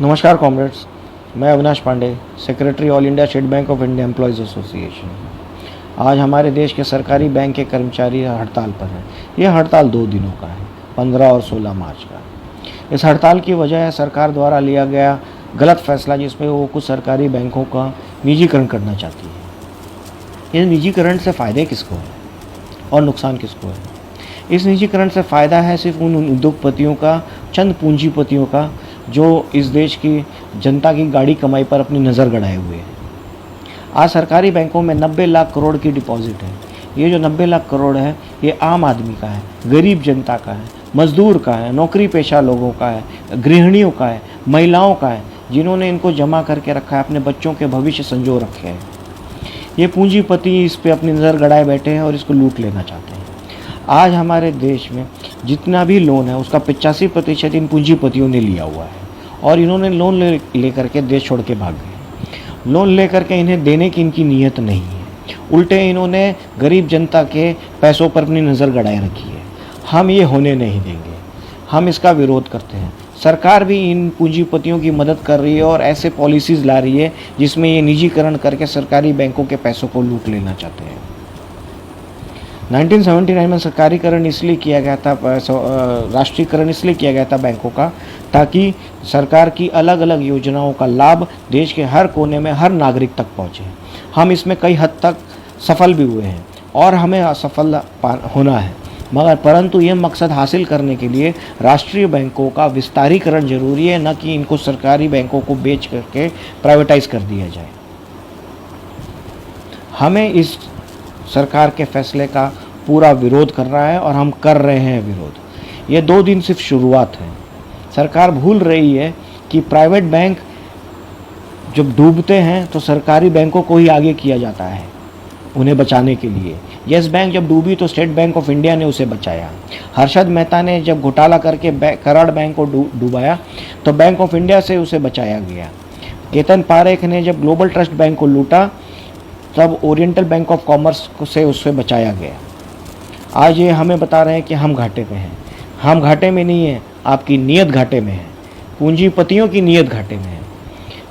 नमस्कार कॉमरेड्स, मैं Avinash Pandey, secretary All India State Bank of India Employees Association. आज हमारे देश के सरकारी बैंक के कर्मचारी हड़ताल पर हैं। यह हड़ताल 2 दिनों का है, 15 और 16 मार्च का। इस हड़ताल की वजह है सरकार द्वारा लिया गया गलत फैसला, जिसमें वो कुछ सरकारी बैंकों का निजीकरण करना चाहती है। इस निजीकरण से फ़ायदे किसको है और नुकसान किसको है? इस निजीकरण से फ़ायदा है सिर्फ उन उद्योगपतियों का, चंद पूंजीपतियों का, जो इस देश की जनता की गाड़ी कमाई पर अपनी नज़र गड़ाए हुए हैं। आज सरकारी बैंकों में 90 लाख करोड़ की डिपॉजिट है। ये जो 90 लाख करोड़ है, ये आम आदमी का है, गरीब जनता का है, मजदूर का है, नौकरी पेशा लोगों का है, गृहिणियों का है, महिलाओं का है, जिन्होंने इनको जमा करके रखा है, अपने बच्चों के भविष्य संजो रखे हैं। ये पूंजीपति इस पे अपनी नज़र गड़ाए बैठे हैं और इसको लूट लेना चाहते हैं। आज हमारे देश में जितना भी लोन है, उसका 85% इन पूंजीपतियों ने लिया हुआ है और इन्होंने लोन ले करके देश छोड़ के भाग गए। लोन ले करके इन्हें देने की इनकी नीयत नहीं है, उल्टे इन्होंने गरीब जनता के पैसों पर अपनी नज़र गड़ाए रखी है। हम ये होने नहीं देंगे, हम इसका विरोध करते हैं। सरकार भी इन पूंजीपतियों की मदद कर रही है और ऐसे पॉलिसीज़ ला रही है जिसमें ये निजीकरण करके सरकारी बैंकों के पैसों को लूट लेना चाहते हैं। 1979 में सरकारीकरण इसलिए किया गया था, राष्ट्रीयकरण इसलिए किया गया था बैंकों का, ताकि सरकार की अलग अलग योजनाओं का लाभ देश के हर कोने में हर नागरिक तक पहुँचे। हम इसमें कई हद तक सफल भी हुए हैं और हमें असफल होना है, मगर परंतु ये मकसद हासिल करने के लिए राष्ट्रीय बैंकों का विस्तारीकरण जरूरी है, न कि इनको सरकारी बैंकों को बेच करके प्राइवेटाइज कर दिया जाए। हमें इस सरकार के फैसले का पूरा विरोध कर रहा है और हम कर रहे हैं विरोध। ये 2 दिन सिर्फ शुरुआत है। सरकार भूल रही है कि प्राइवेट बैंक जब डूबते हैं तो सरकारी बैंकों को ही आगे किया जाता है उन्हें बचाने के लिए। येस बैंक जब डूबी तो स्टेट बैंक ऑफ इंडिया ने उसे बचाया। हर्षद मेहता ने जब घोटाला करके कराड़ बैंक को डूबाया तो बैंक ऑफ इंडिया से उसे बचाया गया। केतन पारेख ने जब ग्लोबल ट्रस्ट बैंक को लूटा तब ओरिएंटल बैंक ऑफ कॉमर्स से उससे बचाया गया। आज ये हमें बता रहे हैं कि हम घाटे में हैं। हम घाटे में नहीं हैं, आपकी नीयत घाटे में है, पूंजीपतियों की नीयत घाटे में है।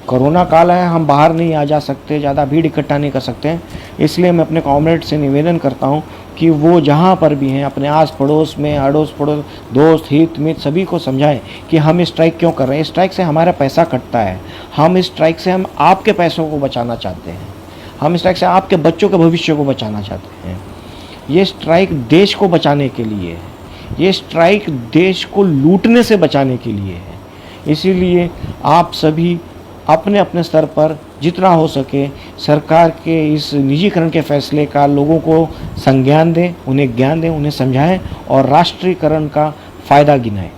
कोरोना काल है, हम बाहर नहीं आ जा सकते, ज़्यादा भीड़ इकट्ठा नहीं कर सकते हैं, इसलिए मैं अपने कॉमरेड से निवेदन करता हूँ कि वो जहाँ पर भी हैं अपने आस पड़ोस में, अड़ोस पड़ोस, दोस्त हित मित्र सभी को समझाएं कि हम स्ट्राइक क्यों कर रहे हैं। स्ट्राइक से हमारा पैसा कटता है, हम स्ट्राइक से हम आपके पैसों को बचाना चाहते हैं, हम स्ट्राइक से आपके बच्चों के भविष्य को बचाना चाहते हैं। ये स्ट्राइक देश को बचाने के लिए है, ये स्ट्राइक देश को लूटने से बचाने के लिए है। इसीलिए आप सभी अपने अपने स्तर पर जितना हो सके सरकार के इस निजीकरण के फैसले का लोगों को संज्ञान दें, उन्हें ज्ञान दें, उन्हें समझाएं और राष्ट्रीयकरण का फ़ायदा गिनाएं।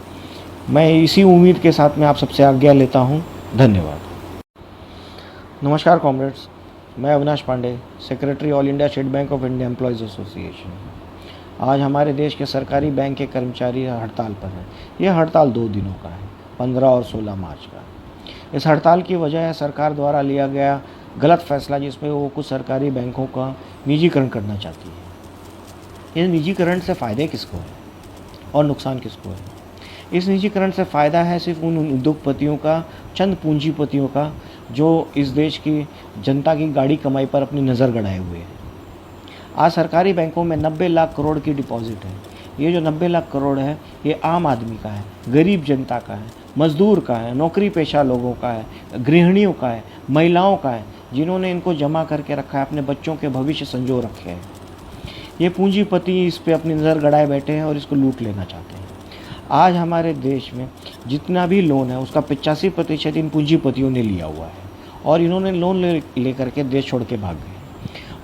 मैं इसी उम्मीद के साथ में आप सबसे आज्ञा लेता हूं। धन्यवाद। नमस्कार कॉमरेड्स, मैं Avinash Pandey, secretary All India State Bank of India Employees Association. आज हमारे देश के सरकारी बैंक के कर्मचारी हड़ताल पर हैं। यह हड़ताल 2 दिनों का है, 15 और 16 मार्च का। इस हड़ताल की वजह है सरकार द्वारा लिया गया गलत फैसला, जिसमें वो कुछ सरकारी बैंकों का निजीकरण करना चाहती है। इस निजीकरण से फ़ायदे किसको है और नुकसान किसको है? इस निजीकरण से फ़ायदा है सिर्फ उन उद्योगपतियों का, चंद पूंजीपतियों का, जो इस देश की जनता की गाड़ी कमाई पर अपनी नज़र गड़ाए हुए हैं। आज सरकारी बैंकों में 90 लाख करोड़ की डिपॉजिट है। ये जो 90 लाख करोड़ है, ये आम आदमी का है, गरीब जनता का है, मजदूर का है, नौकरी पेशा लोगों का है, गृहिणियों का है, महिलाओं का है, जिन्होंने इनको जमा करके रखा है, अपने बच्चों के भविष्य संजो रखे हैं। ये पूंजीपति इस पे अपनी नज़र गड़ाए बैठे हैं और इसको लूट लेना चाहते हैं। आज हमारे देश में जितना भी लोन है, उसका 85% इन पूंजीपतियों ने लिया हुआ है और इन्होंने लोन ले करके देश छोड़ के भाग गए।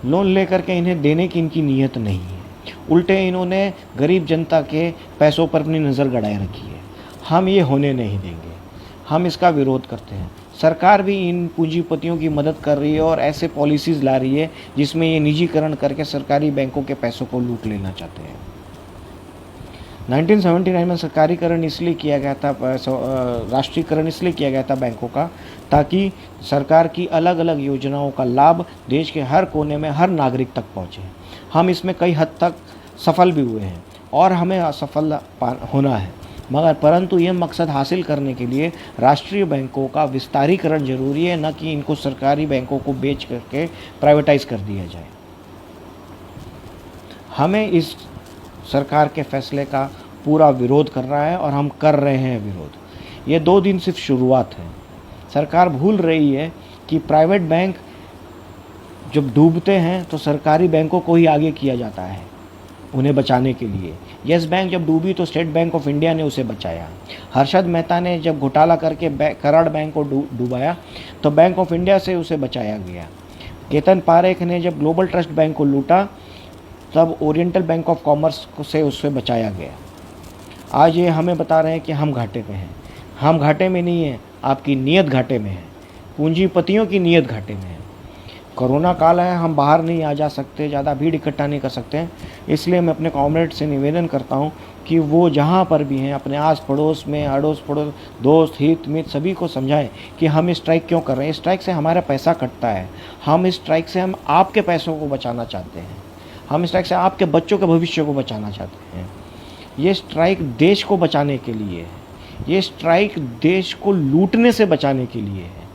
लोन ले करके इन्हें देने की इनकी नीयत नहीं है, उल्टे इन्होंने गरीब जनता के पैसों पर अपनी नज़र गड़ाए रखी है। हम ये होने नहीं देंगे, हम इसका विरोध करते हैं। सरकार भी इन पूंजीपतियों की मदद कर रही है और ऐसे पॉलिसीज़ ला रही है जिसमें ये निजीकरण करके सरकारी बैंकों के पैसों को लूट लेना चाहते हैं। 1979 में सरकारीकरण इसलिए किया गया था, राष्ट्रीयकरण इसलिए किया गया था बैंकों का, ताकि सरकार की अलग अलग योजनाओं का लाभ देश के हर कोने में हर नागरिक तक पहुँचे। हम इसमें कई हद तक सफल भी हुए हैं और हमें असफल होना है, मगर परंतु ये मकसद हासिल करने के लिए राष्ट्रीय बैंकों का विस्तारीकरण जरूरी है, न कि इनको सरकारी बैंकों को बेच करके प्राइवेटाइज कर दिया जाए। हमें इस सरकार के फैसले का पूरा विरोध करना है और हम कर रहे हैं विरोध। ये 2 दिन सिर्फ शुरुआत है। सरकार भूल रही है कि प्राइवेट बैंक जब डूबते हैं तो सरकारी बैंकों को ही आगे किया जाता है उन्हें बचाने के लिए। येस बैंक जब डूबी तो स्टेट बैंक ऑफ इंडिया ने उसे बचाया। हर्षद मेहता ने जब घोटाला करके कराड़ बैंक को डुबाया तो बैंक ऑफ इंडिया से उसे बचाया गया। केतन पारेख ने जब ग्लोबल ट्रस्ट बैंक को लूटा तब ओरिएंटल बैंक ऑफ कॉमर्स से उससे बचाया गया। आज ये हमें बता रहे हैं कि हम घाटे में हैं। हम घाटे में नहीं हैं, आपकी नीयत घाटे में है, पूंजीपतियों की नीयत घाटे में है। कोरोना काल है, हम बाहर नहीं आ जा सकते, ज़्यादा भीड़ इकट्ठा नहीं कर सकते हैं। इसलिए मैं अपने कॉमरेड से निवेदन करता हूं कि वो जहां पर भी हैं अपने आस पड़ोस में, अड़ोस पड़ोस, दोस्त हित मित्र सभी को समझाएं कि हम इस स्ट्राइक क्यों कर रहे हैं। इस स्ट्राइक से हमारा पैसा कटता है। हम इस स्ट्राइक से हम आपके पैसों को बचाना चाहते हैं। हम इस स्ट्राइक से आपके बच्चों के भविष्य को बचाना चाहते हैं। ये स्ट्राइक देश को बचाने के लिए है। ये स्ट्राइक देश को लूटने से बचाने के लिए है।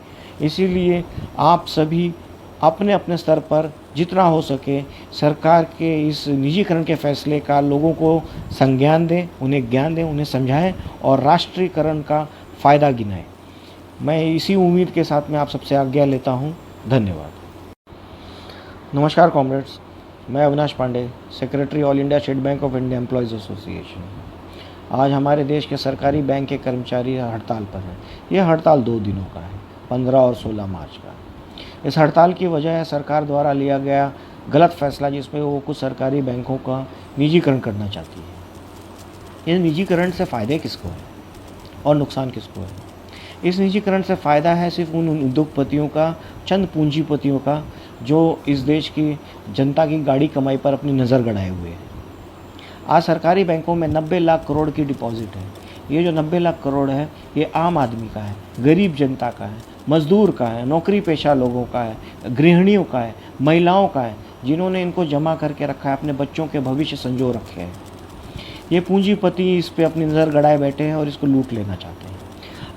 इसीलिए आप सभी अपने अपने स्तर पर जितना हो सके सरकार के इस निजीकरण के फैसले का लोगों को संज्ञान दें, उन्हें ज्ञान दें, उन्हें समझाएं और राष्ट्रीयकरण का फ़ायदा गिनाएं। मैं इसी उम्मीद के साथ में आप सबसे आज्ञा लेता हूं। धन्यवाद। नमस्कार कॉमरेड्स, मैं Avinash Pandey, secretary All India State Bank of India Employees Association. आज हमारे देश के सरकारी बैंक के कर्मचारी हड़ताल पर हैं। यह हड़ताल 2 दिनों का है, 15 और 16 मार्च का। इस हड़ताल की वजह है सरकार द्वारा लिया गया गलत फैसला, जिसमें वो कुछ सरकारी बैंकों का निजीकरण करना चाहती है। इस निजीकरण से फ़ायदे किसको है और नुकसान किसको है? इस निजीकरण से फ़ायदा है सिर्फ उन उद्योगपतियों का, चंद पूंजीपतियों का, जो इस देश की जनता की गाड़ी कमाई पर अपनी नज़र गड़ाए हुए हैं। आज सरकारी बैंकों में 90 लाख करोड़ की डिपॉजिट है। ये जो 90 लाख करोड़ है, ये आम आदमी का है, गरीब जनता का है, मजदूर का है, नौकरी पेशा लोगों का है, गृहिणियों का है, महिलाओं का है, जिन्होंने इनको जमा करके रखा है, अपने बच्चों के भविष्य संजो रखे हैं। ये पूंजीपति इस पे अपनी नज़र गड़ाए बैठे हैं और इसको लूट लेना चाहते हैं।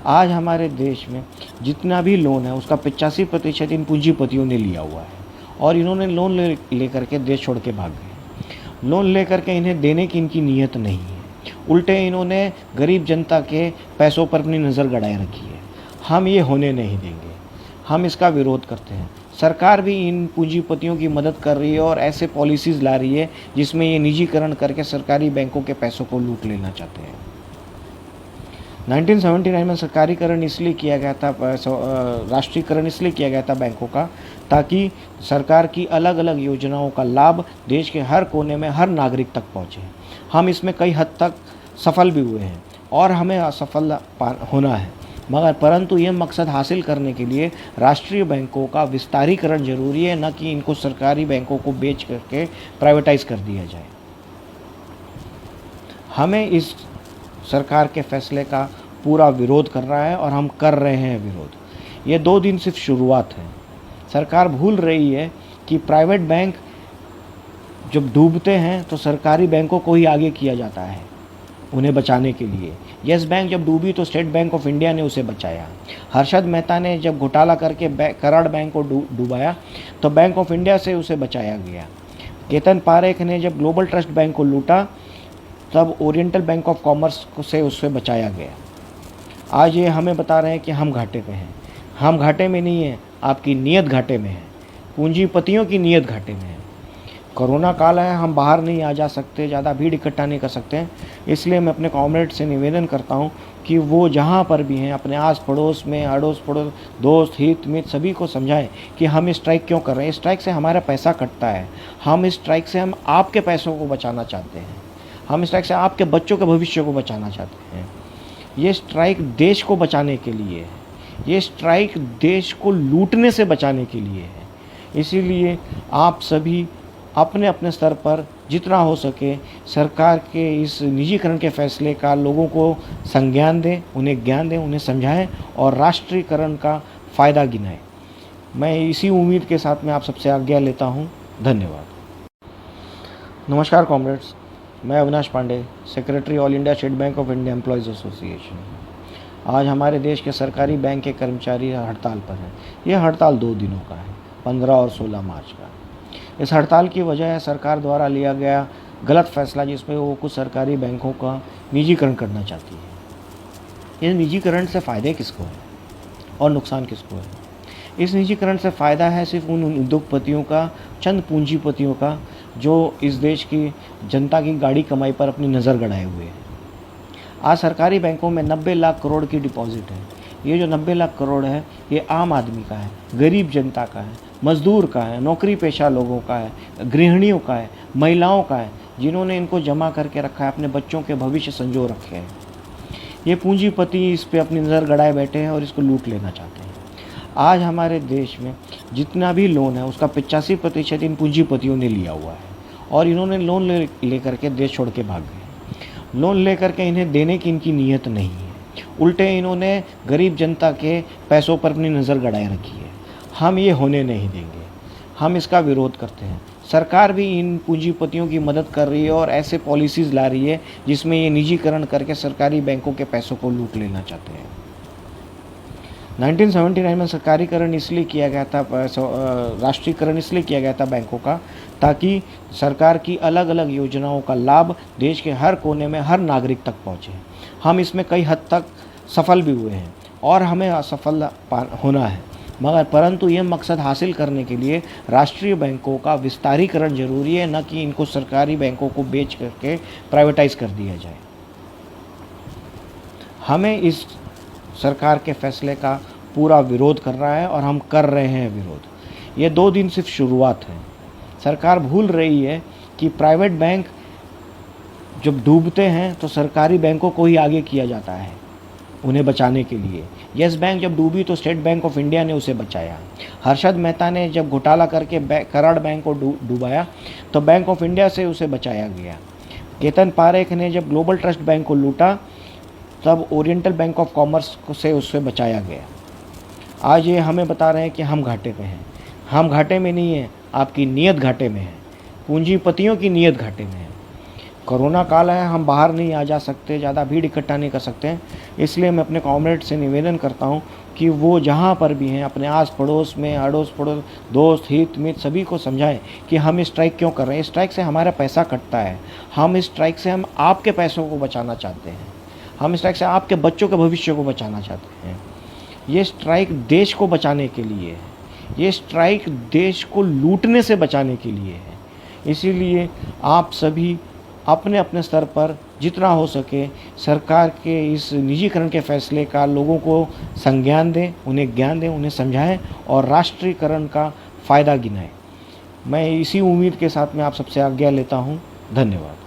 आज हमारे देश में जितना भी लोन है उसका 85% इन पूंजीपतियों ने लिया हुआ है और इन्होंने लोन ले करके देश छोड़ के भाग गए। लोन ले करके इन्हें देने की इनकी नीयत नहीं है, उल्टे इन्होंने गरीब जनता के पैसों पर अपनी नज़र गड़ाए रखी है। हम ये होने नहीं देंगे, हम इसका विरोध करते हैं। सरकार भी इन पूंजीपतियों की मदद कर रही है और ऐसे पॉलिसीज़ ला रही है जिसमें ये निजीकरण करके सरकारी बैंकों के पैसों को लूट लेना चाहते हैं। 1979 में सरकारीकरण इसलिए किया गया था, राष्ट्रीयकरण इसलिए किया गया था बैंकों का, ताकि सरकार की अलग अलग योजनाओं का लाभ देश के हर कोने में हर नागरिक तक पहुँचे। हम इसमें कई हद तक सफल भी हुए हैं और हमें असफल होना है, मगर परंतु ये मकसद हासिल करने के लिए राष्ट्रीय बैंकों का विस्तारीकरण जरूरी है, न कि इनको सरकारी बैंकों को बेच करके प्राइवेटाइज कर दिया जाए। हमें इस सरकार के फैसले का पूरा विरोध करना है और हम कर रहे हैं विरोध। ये 2 दिन सिर्फ शुरुआत है। सरकार भूल रही है कि प्राइवेट बैंक जब डूबते हैं तो सरकारी बैंकों को ही आगे किया जाता है उन्हें बचाने के लिए। येस बैंक जब डूबी तो स्टेट बैंक ऑफ इंडिया ने उसे बचाया। हर्षद मेहता ने जब घोटाला करके कराड़ बैंक को डुबाया तो बैंक ऑफ इंडिया से उसे बचाया गया। केतन पारेख ने जब ग्लोबल ट्रस्ट बैंक को लूटा तब ओरिएंटल बैंक ऑफ कॉमर्स से उससे बचाया गया। आज ये हमें बता रहे हैं कि हम घाटे में हैं। हम घाटे में नहीं हैं, आपकी नीयत घाटे में है, पूंजीपतियों की नीयत घाटे में है। कोरोना काल है, हम बाहर नहीं आ जा सकते, ज़्यादा भीड़ इकट्ठा नहीं कर सकते हैं। इसलिए मैं अपने कॉमरेड से निवेदन करता हूं कि वो जहां पर भी हैं अपने आस पड़ोस में, अड़ोस पड़ोस, दोस्त हित मित्र सभी को समझाएं कि हम इस स्ट्राइक क्यों कर रहे हैं। इस स्ट्राइक से हमारा पैसा कटता है। हम इस स्ट्राइक से हम आपके पैसों को बचाना चाहते हैं। हम इस स्ट्राइक से आपके बच्चों के भविष्य को बचाना चाहते हैं। ये स्ट्राइक देश को बचाने के लिए है। ये स्ट्राइक देश को लूटने से बचाने के लिए है। इसीलिए आप सभी अपने अपने स्तर पर जितना हो सके सरकार के इस निजीकरण के फैसले का लोगों को संज्ञान दें, उन्हें ज्ञान दें, उन्हें समझाएं और राष्ट्रीयकरण का फ़ायदा गिनाएं। मैं इसी उम्मीद के साथ में आप सबसे आज्ञा लेता हूं। धन्यवाद। नमस्कार कॉमरेड्स, मैं Avinash Pandey, secretary All India State Bank of India Employees Association. आज हमारे देश के सरकारी बैंक के कर्मचारी हड़ताल पर हैं। यह हड़ताल 2 दिनों का है, 15 और 16 मार्च का। इस हड़ताल की वजह है सरकार द्वारा लिया गया गलत फैसला, जिसमें वो कुछ सरकारी बैंकों का निजीकरण करना चाहती है। इस निजीकरण से फ़ायदे किसको है और नुकसान किसको है? इस निजीकरण से फ़ायदा है सिर्फ उन उद्योगपतियों का, चंद पूंजीपतियों का, जो इस देश की जनता की गाड़ी कमाई पर अपनी नज़र गड़ाए हुए हैं। आज सरकारी बैंकों में 90 लाख करोड़ की डिपॉजिट है। ये जो 90 लाख करोड़ है, ये आम आदमी का है, गरीब जनता का है, मजदूर का है, नौकरी पेशा लोगों का है, गृहिणियों का है, महिलाओं का है, जिन्होंने इनको जमा करके रखा है, अपने बच्चों के भविष्य संजो रखे हैं। ये पूंजीपति इस पे अपनी नज़र गड़ाए बैठे हैं और इसको लूट लेना चाहते हैं। आज हमारे देश में जितना भी लोन है, उसका 85% इन पूंजीपतियों ने लिया हुआ है और इन्होंने लोन ले करके देश छोड़ के भाग गए। लोन ले करके इन्हें देने की इनकी नीयत नहीं है, उल्टे इन्होंने गरीब जनता के पैसों पर अपनी नज़र गड़ाए रखी है। हम ये होने नहीं देंगे, हम इसका विरोध करते हैं। सरकार भी इन पूंजीपतियों की मदद कर रही है और ऐसे पॉलिसीज़ ला रही है जिसमें ये निजीकरण करके सरकारी बैंकों के पैसों को लूट लेना चाहते हैं। 1979 में सरकारीकरण इसलिए किया गया था, राष्ट्रीयकरण इसलिए किया गया था बैंकों का, ताकि सरकार की अलग अलग योजनाओं का लाभ देश के हर कोने में हर नागरिक तक पहुँचे। हम इसमें कई हद तक सफल भी हुए हैं और हमें असफल होना है, मगर परंतु ये मकसद हासिल करने के लिए राष्ट्रीय बैंकों का विस्तारीकरण जरूरी है, न कि इनको सरकारी बैंकों को बेच करके प्राइवेटाइज कर दिया जाए। हमें इस सरकार के फैसले का पूरा विरोध करना है और हम कर रहे हैं विरोध। ये 2 दिन सिर्फ शुरुआत है। सरकार भूल रही है कि प्राइवेट बैंक जब डूबते हैं तो सरकारी बैंकों को ही आगे किया जाता है उन्हें बचाने के लिए। येस बैंक जब डूबी तो स्टेट बैंक ऑफ इंडिया ने उसे बचाया। हर्षद मेहता ने जब घोटाला करके कराड़ बैंक को डूबाया तो बैंक ऑफ इंडिया से उसे बचाया गया। केतन पारेख ने जब ग्लोबल ट्रस्ट बैंक को लूटा तब ओरिएंटल बैंक ऑफ कॉमर्स से उससे बचाया गया। आज ये हमें बता रहे हैं कि हम घाटे में हैं। हम घाटे में नहीं हैं, आपकी नीयत घाटे में है, पूंजीपतियों की नीयत घाटे में है। कोरोना काल है, हम बाहर नहीं आ जा सकते, ज़्यादा भीड़ इकट्ठा नहीं कर सकते हैं, इसलिए मैं अपने कॉमरेड से निवेदन करता हूं कि वो जहां पर भी हैं अपने आस पड़ोस में, अड़ोस पड़ोस, दोस्त हित मित्र सभी को समझाएं कि हम इस स्ट्राइक क्यों कर रहे हैं। इस स्ट्राइक से हमारा पैसा कटता है, हम इस स्ट्राइक से हम आपके पैसों को बचाना चाहते हैं, हम इस स्ट्राइक से आपके बच्चों के भविष्य को बचाना चाहते हैं। ये स्ट्राइक देश को बचाने के लिए है, ये स्ट्राइक देश को लूटने से बचाने के लिए है। इसीलिए आप सभी अपने अपने स्तर पर जितना हो सके सरकार के इस निजीकरण के फैसले का लोगों को संज्ञान दें, उन्हें ज्ञान दें, उन्हें समझाएं और राष्ट्रीयकरण का फ़ायदा गिनाएं। मैं इसी उम्मीद के साथ में आप सबसे आज्ञा लेता हूं। धन्यवाद।